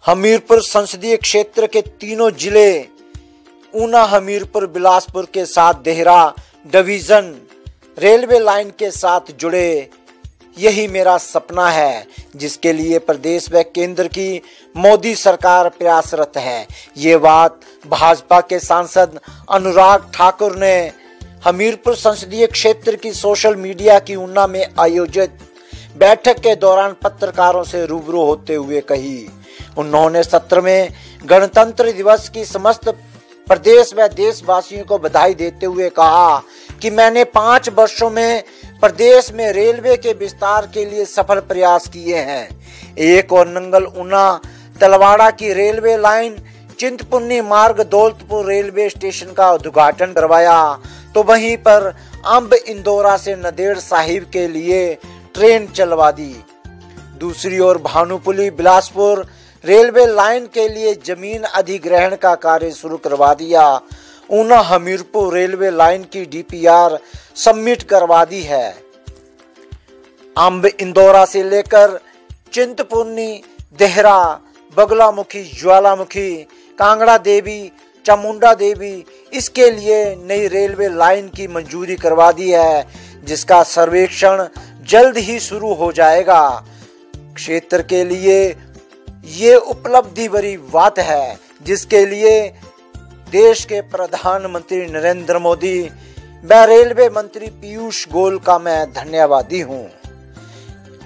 हमीरपुर संसदीय क्षेत्र के तीनों जिले ऊना, हमीरपुर, बिलासपुर के साथ देहरा डिवीजन रेलवे लाइन के साथ जुड़े। यही मेरा सपना है, जिसके लिए प्रदेश व केंद्र की मोदी सरकार प्रयासरत है। ये बात भाजपा के सांसद अनुराग ठाकुर ने हमीरपुर संसदीय क्षेत्र की सोशल मीडिया की ऊना में आयोजित बैठक के दौरान पत्रकारों से रूबरू होते हुए कही। उन्होंने सत्र में गणतंत्र दिवस की समस्त प्रदेश व देशवासियों को बधाई देते हुए कहा कि मैंने 5 वर्षों में प्रदेश में रेलवे के विस्तार के लिए सफल प्रयास किए हैं। एक और नंगल ऊना तलवाड़ा की रेलवे लाइन, चिंतपूर्णी मार्ग दौलतपुर रेलवे स्टेशन का उद्घाटन करवाया, तो वहीं पर अंब इंदौरा से नंदेड़ साहिब के लिए ट्रेन चलवा दी। दूसरी ओर भानुपुली बिलासपुर रेलवे लाइन के लिए जमीन अधिग्रहण का कार्य शुरू करवा दिया। ऊना हमीरपुर रेलवे लाइन की डीपीआर सबमिट करवा दी है। अंब इंदौरा से लेकर चिंतपूर्णी, देहरा, बगलामुखी, ज्वालामुखी, कांगड़ा देवी, चामुंडा देवी, इसके लिए नई रेलवे लाइन की मंजूरी करवा दी है, जिसका सर्वेक्षण जल्द ही शुरू हो जाएगा। क्षेत्र के लिए ये उपलब्धि भरी बात है, जिसके लिए देश के प्रधानमंत्री नरेंद्र मोदी व रेलवे मंत्री पीयूष गोयल का मैं धन्यवादी हूं।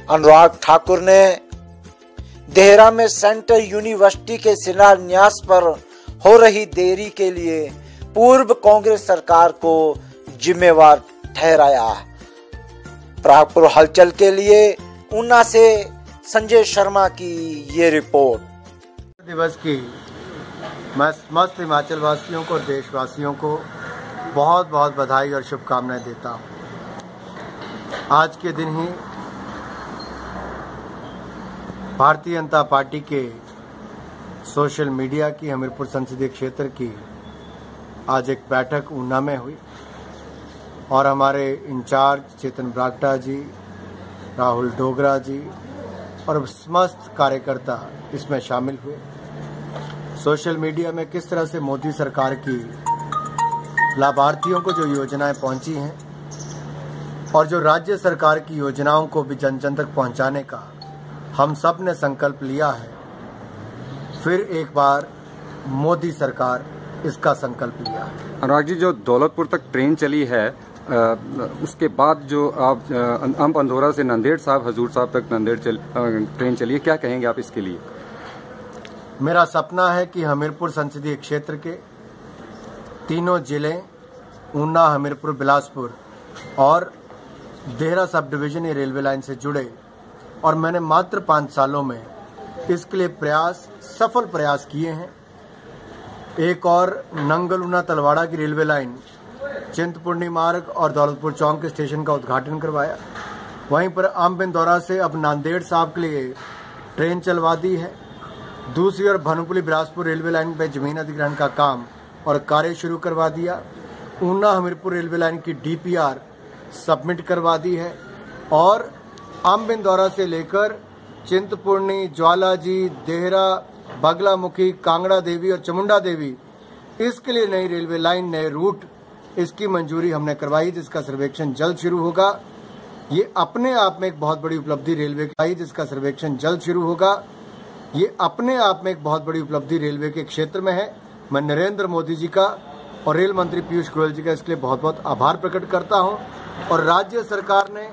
अनुराग ठाकुर ने देहरा में सेंट्रल यूनिवर्सिटी के शिलान्यास पर हो रही देरी के लिए पूर्व कांग्रेस सरकार को जिम्मेवार ठहराया। प्रागपुर हलचल के लिए ऊना से संजय शर्मा की ये रिपोर्ट। दिवस की मैं समस्त हिमाचल वासियों को, देशवासियों को बहुत बहुत बधाई और शुभकामनाएं देता हूं। आज के दिन ही भारतीय जनता पार्टी के सोशल मीडिया की हमीरपुर संसदीय क्षेत्र की आज एक बैठक ऊना में हुई और हमारे इंचार्ज चेतन ब्रागटा जी, राहुल डोगरा जी और समस्त कार्यकर्ता इसमें शामिल हुए। सोशल मीडिया में किस तरह से मोदी सरकार की लाभार्थियों को जो योजनाएं पहुंची हैं और जो राज्य सरकार की योजनाओं को भी जन जन तक पहुंचाने का हम सब ने संकल्प लिया है, फिर एक बार मोदी सरकार इसका संकल्प लिया। अनुराग जी, जो दौलतपुर तक ट्रेन चली है, उसके बाद जो आप अंब अंदौरा से नंदेड़ साहब, हजूर साहब तक नंदेड़ ट्रेन चली है, क्या कहेंगे आप इसके लिए? मेरा सपना है कि हमीरपुर संसदीय क्षेत्र के तीनों जिले ऊना, हमीरपुर, बिलासपुर और देहरा सब डिवीजन ये रेलवे लाइन से जुड़े, और मैंने मात्र 5 सालों में इसके लिए सफल प्रयास किए हैं। एक और नंगल ऊना तलवाड़ा की रेलवे लाइन, चिंतपूर्णी मार्ग और दौलतपुर चौक के स्टेशन का उद्घाटन करवाया। वहीं पर अंब इंदौरा से अब नांदेड़ साहब के लिए ट्रेन चलवा दी है। दूसरी ओर भानुपुली बिलासपुर रेलवे लाइन पर जमीन अधिग्रहण का काम और कार्य शुरू करवा दिया। ऊना हमीरपुर रेलवे लाइन की डीपीआर सबमिट करवा दी है और अंब इंदौरा से लेकर चिंतपूर्णी, ज्वालाजी, देहरा, बगलामुखी, कांगड़ा देवी और चामुंडा देवी, इसके लिए नई रेलवे लाइन, नए रूट, इसकी मंजूरी हमने करवाई, जिसका सर्वेक्षण जल्द शुरू होगा। ये अपने आप में एक बहुत बड़ी उपलब्धि रेलवे की, जिसका सर्वेक्षण जल्द शुरू होगा। ये अपने आप में एक बहुत बड़ी उपलब्धि रेलवे के क्षेत्र में है। मैं नरेंद्र मोदी जी का और रेल मंत्री पीयूष गोयल जी का इसके लिए बहुत बहुत आभार प्रकट करता हूं, और राज्य सरकार ने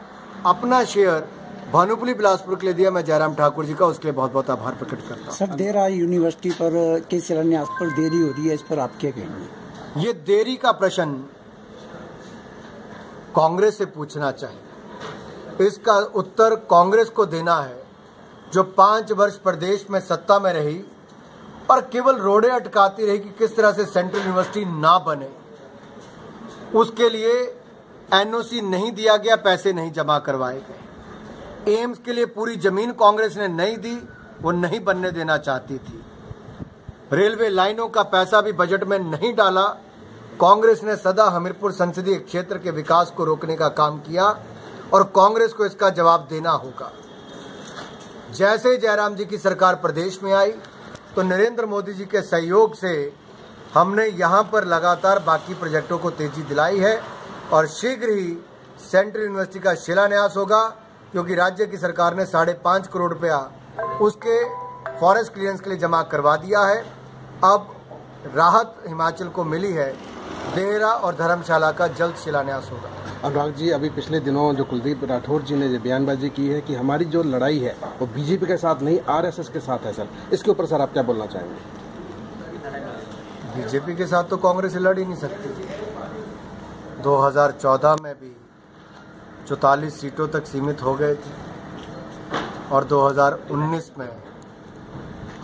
अपना शेयर भानुपुली बिलासपुर के लिए दिया, मैं जयराम ठाकुर जी का उसके लिए बहुत बहुत आभार प्रकट करता हूं। सर, देहरा यूनिवर्सिटी पर के शिलान्यास पर देरी हो रही है, इस पर आप क्या कहेंगे? ये देरी का प्रश्न कांग्रेस से पूछना चाहिए, इसका उत्तर कांग्रेस को देना है, जो 5 वर्ष प्रदेश में सत्ता में रही और केवल रोड़े अटकाती रही कि किस तरह से सेंट्रल यूनिवर्सिटी ना बने। उसके लिए एनओसी नहीं दिया गया, पैसे नहीं जमा करवाए गए। एम्स के लिए पूरी जमीन कांग्रेस ने नहीं दी, वो नहीं बनने देना चाहती थी। रेलवे लाइनों का पैसा भी बजट में नहीं डाला। कांग्रेस ने सदा हमीरपुर संसदीय क्षेत्र के विकास को रोकने का काम किया और कांग्रेस को इसका जवाब देना होगा। जैसे जयराम जी की सरकार प्रदेश में आई, तो नरेंद्र मोदी जी के सहयोग से हमने यहाँ पर लगातार बाकी प्रोजेक्टों को तेजी दिलाई है और शीघ्र ही सेंट्रल यूनिवर्सिटी का शिलान्यास होगा, क्योंकि राज्य की सरकार ने 5.5 करोड़ रुपया उसके फॉरेस्ट क्लियरेंस के लिए जमा करवा दिया है। अब राहत हिमाचल को मिली है, देहरा और धर्मशाला का जल्द शिलान्यास होगा। अनुराग जी, अभी पिछले दिनों जो कुलदीप राठौर जी ने बयानबाजी की है कि हमारी जो लड़ाई है वो बीजेपी के साथ नहीं आरएसएस के साथ है सर, इसके ऊपर सर आप क्या बोलना चाहेंगे? बीजेपी के साथ तो कांग्रेस लड़ ही नहीं सकती। 2014 में भी 44 सीटों तक सीमित हो गए थे और 2019 में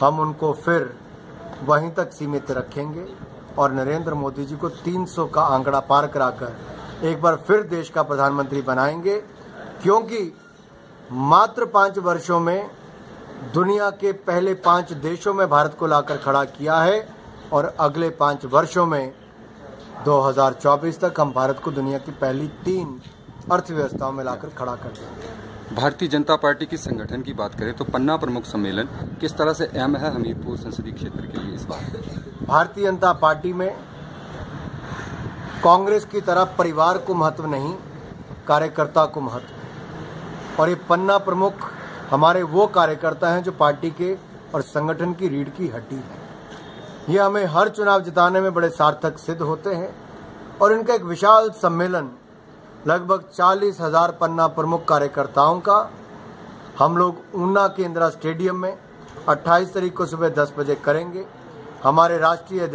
हम उनको फिर वहीं तक सीमित रखेंगे और नरेंद्र मोदी जी को 300 का आंकड़ा पार कराकर एक बार फिर देश का प्रधानमंत्री बनाएंगे, क्योंकि मात्र 5 वर्षों में दुनिया के पहले 5 देशों में भारत को लाकर खड़ा किया है और अगले 5 वर्षों में 2024 तक हम भारत को दुनिया की पहली 3 अर्थव्यवस्थाओं में लाकर खड़ा कर देंगे। भारतीय जनता पार्टी की संगठन की बात करें तो पन्ना प्रमुख सम्मेलन किस तरह से अहम है हमीरपुर संसदीय क्षेत्र के लिए? इस बात भारतीय जनता पार्टी में कांग्रेस की तरह परिवार को महत्व नहीं, कार्यकर्ता को महत्व। और ये पन्ना प्रमुख हमारे वो कार्यकर्ता हैं जो पार्टी के और संगठन की रीढ़ की हड्डी है। ये हमें हर चुनाव जिताने में बड़े सार्थक सिद्ध होते हैं और इनका एक विशाल सम्मेलन लगभग 40,000 पन्ना प्रमुख कार्यकर्ताओं का हम लोग ऊना के इंदिरा स्टेडियम में 28 तारीख को सुबह 10 बजे करेंगे। हमारे राष्ट्रीय